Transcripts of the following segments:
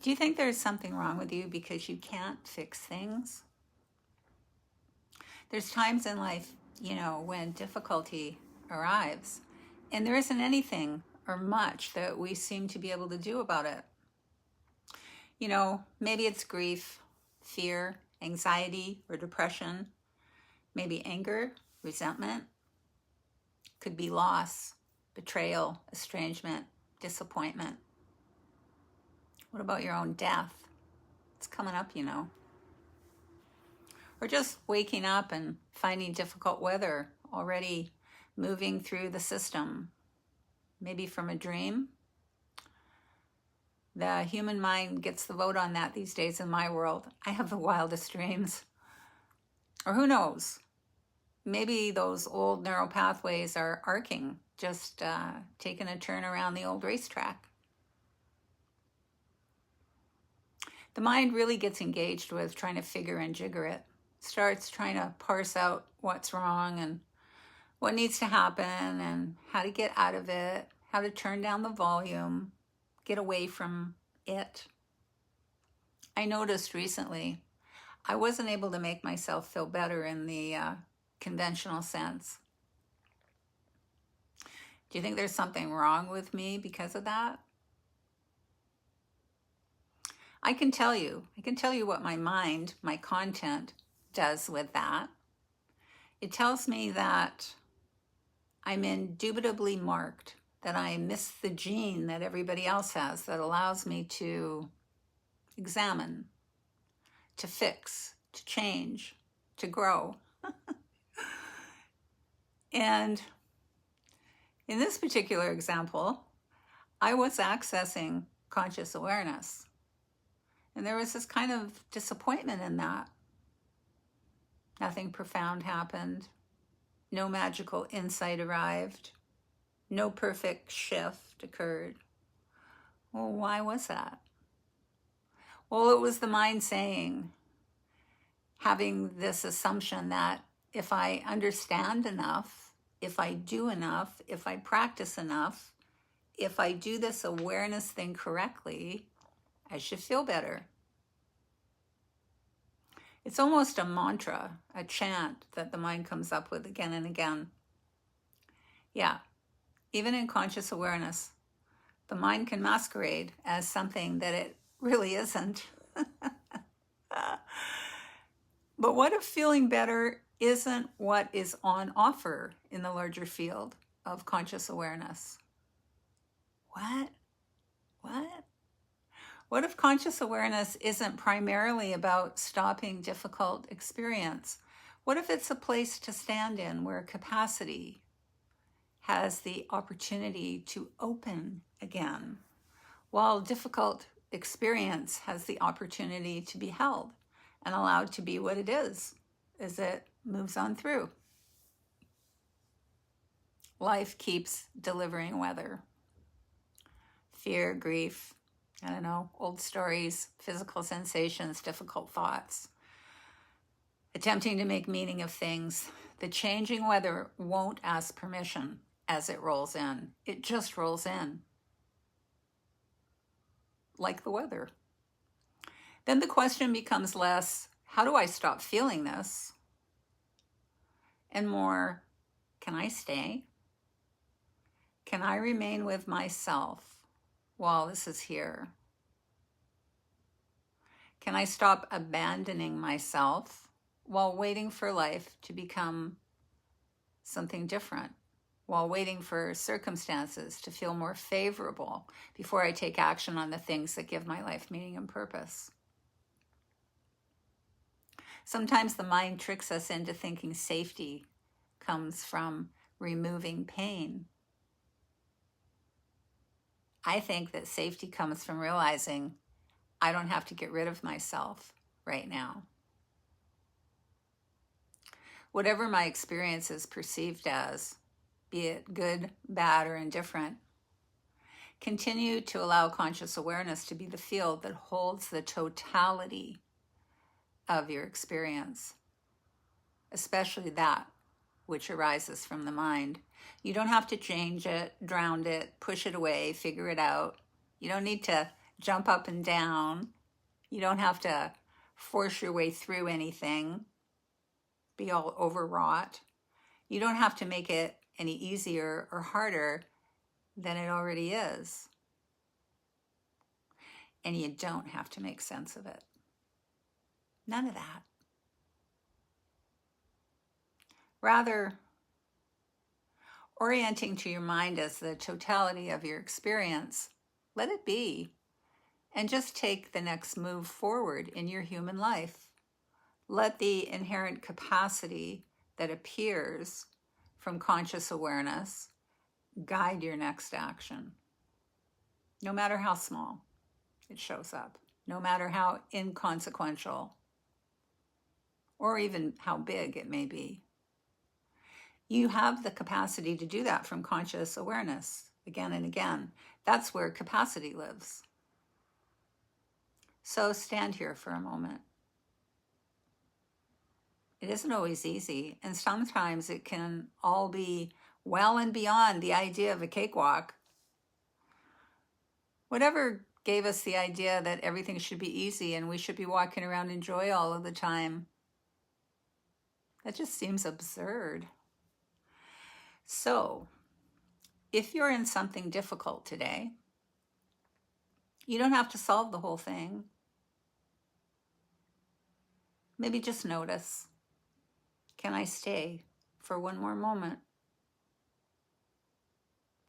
Do you think there's something wrong with you because you can't fix things? There's times in life, when difficulty arrives and there isn't anything or much that we seem to be able to do about it. Maybe it's grief, fear, anxiety, or depression, maybe anger, resentment, could be loss, betrayal, estrangement, disappointment. What about your own death? It's coming up, Or just waking up and finding difficult weather already moving through the system, maybe from a dream. The human mind gets the vote on that these days in my world. I have the wildest dreams. Or who knows? Maybe those old neural pathways are arcing, just taking a turn around the old racetrack. The mind really gets engaged with trying to figure and jigger it. Starts trying to parse out what's wrong and what needs to happen and how to get out of it, how to turn down the volume, get away from it. I noticed recently I wasn't able to make myself feel better in the conventional sense. Do you think there's something wrong with me because of that? I can tell you what my mind, my content does with that. It tells me that I'm indubitably marked, that I miss the gene that everybody else has that allows me to examine, to fix, to change, to grow. And in this particular example, I was accessing conscious awareness. And there was this kind of disappointment in that. Nothing profound happened. No magical insight arrived. No perfect shift occurred. Well, why was that? Well, it was the mind saying, having this assumption that if I understand enough, if I do enough, if I practice enough, if I do this awareness thing correctly, I should feel better. It's almost a mantra, a chant that the mind comes up with again and again. Yeah, even in conscious awareness, the mind can masquerade as something that it really isn't. But what if feeling better isn't what is on offer in the larger field of conscious awareness? What? What if conscious awareness isn't primarily about stopping difficult experience? What if it's a place to stand in where capacity has the opportunity to open again, while difficult experience has the opportunity to be held and allowed to be what it is as it moves on through? Life keeps delivering weather. Fear, grief, old stories, physical sensations, difficult thoughts. Attempting to make meaning of things. The changing weather won't ask permission as it rolls in. It just rolls in. Like the weather. Then the question becomes less, how do I stop feeling this? And more, can I stay? Can I remain with myself while this is here? Can I stop abandoning myself while waiting for life to become something different, while waiting for circumstances to feel more favorable before I take action on the things that give my life meaning and purpose? Sometimes the mind tricks us into thinking safety comes from removing pain. I think that safety comes from realizing I don't have to get rid of myself right now. Whatever my experience is perceived as, be it good, bad, or indifferent, continue to allow conscious awareness to be the field that holds the totality of your experience, especially that which arises from the mind. You don't have to change it, drown it, push it away, figure it out. You don't need to jump up and down. You don't have to force your way through anything, be all overwrought. You don't have to make it any easier or harder than it already is. And you don't have to make sense of it. None of that. Rather, orienting to your mind as the totality of your experience, let it be, and just take the next move forward in your human life. Let the inherent capacity that appears from conscious awareness guide your next action. No matter how small it shows up, no matter how inconsequential or even how big it may be. You have the capacity to do that from conscious awareness again and again. That's where capacity lives. So stand here for a moment. It isn't always easy, and sometimes it can all be well and beyond the idea of a cakewalk. Whatever gave us the idea that everything should be easy and we should be walking around in joy all of the time, that just seems absurd. So, if you're in something difficult today, you don't have to solve the whole thing. Maybe just notice, can I stay for one more moment?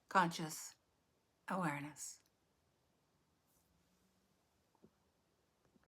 Conscious awareness.